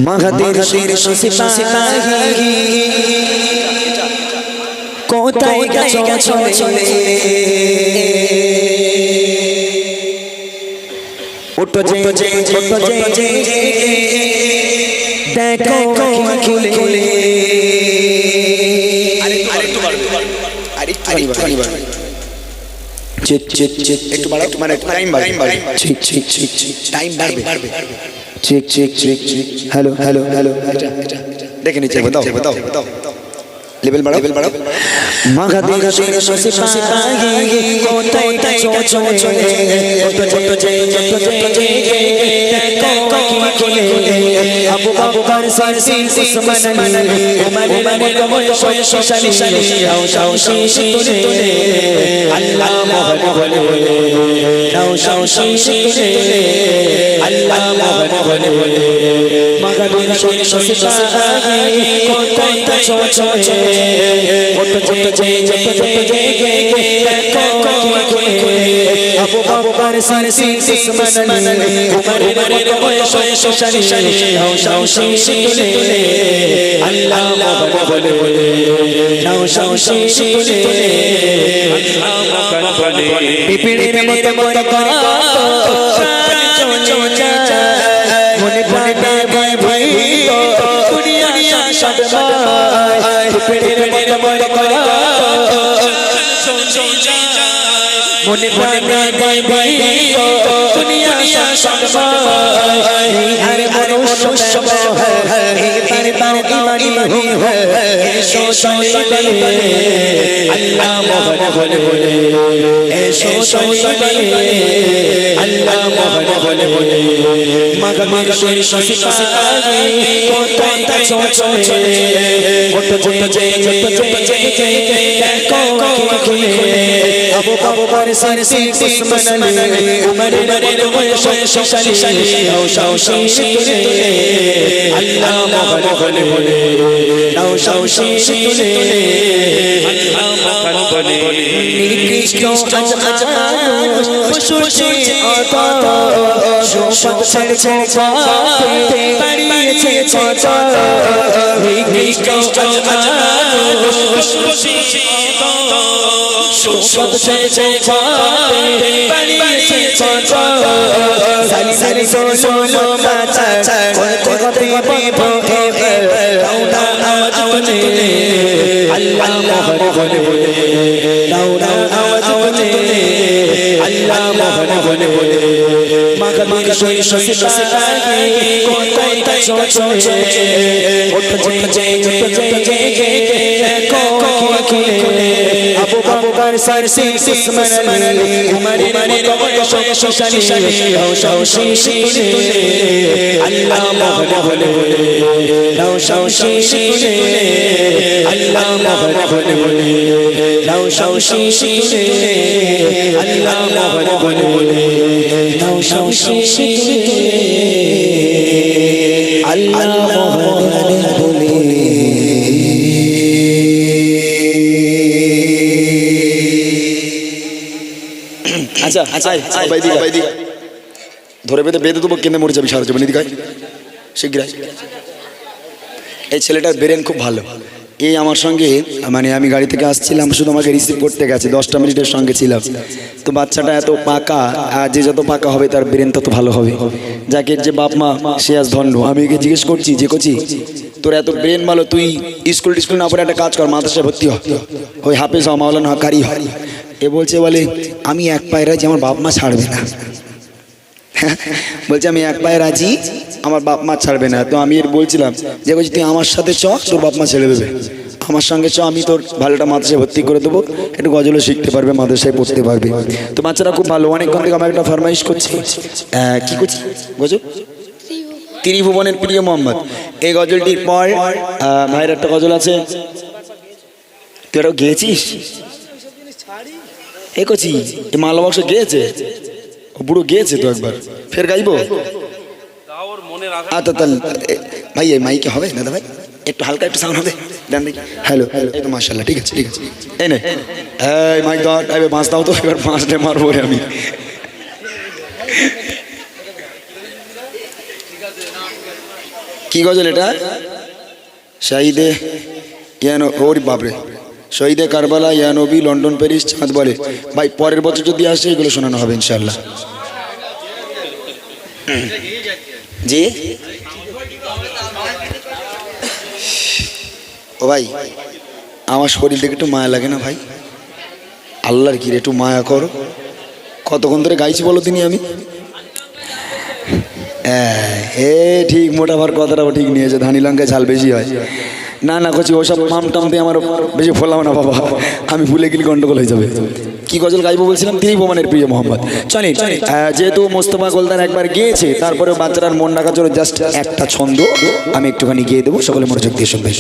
মাহাদের শীর্ষ সিপাহী কোথায় গেছো চলে উঠো যে দেখো খুলে আরেকটু বাড়বে একটু বাড়াও মানে টাইম বাড়বে টাইম বাড়বে চেক হ্যালো দেখে নিচ্ছে बताओ लेवल बढ़ाओ मागादेर शीर्ष सिपाही कोताई चले छोटो जे अबू बकर सिर उस्मान उमर कमल शोशाली आओ शीश तुले अल्लाह मोहन बोले आओ शीश तुले अल्लाह मोहन बोले मागादेर शीर्ष सिपाही कोताई चले अबू बकर सिर उस्मान उमर कमल शोशाली आओ शीश तुले अल्लाह मोहन बोले आओ शीश तुले अल्लाह मोहन बोले पिपीड़े मत মনে প্রাণে ভাই দুনিয়া সব মায় পিপড়ের মত মনে করা মনে প্রাণে ভাই দুনিয়া সব মায় হর মনুষ্য বারে ইমানি সোশালি আল্লাহ মোহন বলে এসো সোশালি আল্লাহ মোহন বলে মাগাদের শীর্ষ সিপাহী কোথায় চলে উঠো যে দেখো খুলে আবু বকর সির উসমান উমর কমল শোশালি आओ शीश तुले अल्लाह मोहन बोले आओ शीश तुले अल्लाह मोहन बोले निकृष्ट खुशुशे आता शोभत ছেড়ে পাতে দাঁড়িয়েছে চাচা নিकृष्ट খুশুশে आता শোভত ছেড়ে পাতে দাঁড়িয়েছে চাচা সালি সোলো মাচা কোতে বিভে দাউদা আওয়াজ তুলে আল্লাহ মোহন বলে দাউদা আওয়াজ তুলে আল্লাহ মোহন বলে মাগাদের শীর্ষ সিপাহী কোথায় চলে উঠো যে দেখো খুলে আবু বকর সির উসমান উমর কমল শোশালি आओ शीश तुले अल्लाह मोहन बोले आओ शीश तुले अल्लाह मोहन बोले आओ शीश तुले अल्लाह मोहन बोले आओ शीश तुले अल्लाह मोहन बोले अच्छा भाई ধরে বেঁধে দেবো কেঁদে মরে যাবি সারা জীবন এদিকে শীঘ্রই এই ছেলেটার ব্রেন খুব ভালো এই আমার সঙ্গে মানে আমি গাড়ি থেকে আসছিলাম শুধু আমাকে রিসিভ করতে গেছে 10টা মিনিটের সঙ্গে ছিলাম তো বাচ্চাটা এত পাকা আর যে যত পাকা হবে তার ব্রেন তত ভালো হবে যাকে যে বাপ মা সে আজ ধন্য আমি একে জিজ্ঞেস করছি যে কচি তোর এত ব্রেন ভালো তুই স্কুল না পড়ে একটা কাজ কর মাদ্রাসায় ভর্তি হ ওই হাফেজ হওয়া মাওলানা কারি হয় এ বলছে বলে আমি এক পায়ে রাজি আমার বাপ মা ছাড়বে না বলছে আমি এক পায়ে রাজি আমার বাপ মা ছাড়বে না তো আমি এর বলছিলাম যে বলছি তুই আমার সাথে চ তোর বাপ মা ছেড়ে দেবে আমার সঙ্গে চ আমি তোর ভালোটা মাদ্রাসায় ভর্তি করে দেবো একটু গজলও শিখতে পারবে মাদ্রাসায় পড়তে পারবে তো বাচ্চারা খুব ভালো অনেকক্ষণ থেকে আমার একটা ফরমাইশ করছে কি করছি গজল ত্রিভুবনের প্রিয় মোহাম্মদ এই গজলটির পর ভাইয়ের একটা গজল আছে তুই এটাও গেয়েছিস এ কচি এ মালা বক্স গেয়েছে বুড়ো গিয়েছে তো একবার ফের গাইবো আচ্ছা তাহলে ভাই এই মাইকে হবে দাদা ভাই একটু হালকা একটু সাউন্ড হবে দেন দেখি হ্যালো এই তো মাশাআল্লাহ ঠিক আছে এই নে এই মাইক দাও এবার বাঁশ দাও তো এবার বাঁশটা মারবো রে আমি কি গজল এটা? শাহিদে ইয়ানো, ওর বাপরে, শহীদে কারবালা, ইয়া নবী, লন্ডন প্যারিস, চাঁদ বলে। ভাই পরের বছর যদি আসে এগুলো শোনানো হবে ইনশাল্লাহ। জি ও ভাই, আমার শরীর দেখে একটু মায়া লাগে না ভাই? আল্লাহর কি রে, একটু মায়া করো। কতক্ষণ ধরে গাইছি বলো তিনি আমি? এ ঠিক মোটাভার কথাটাও ঠিক নিয়েছে, ধানি লঙ্কায় ঝাল বেশি হয়। না না করছি ওসব মাম টাম দিয়ে আমার বেশি ফোলাম না বাবা, আমি ভুলে গেলে গন্ডগোল হয়ে যাবে। কি গজল গাইবো বলছিলাম? তিনি বোমানের প্রিয় মোহাম্মদ। চলেন, যেহেতু মোস্তফা গোলদার একবার গিয়েছে, তারপরে বাচ্চারার মন রাখার জন্য জাস্ট একটা ছন্দ আমি একটুখানি গিয়ে দেবো, সকলে মনোযোগ দিয়ে শুনবে।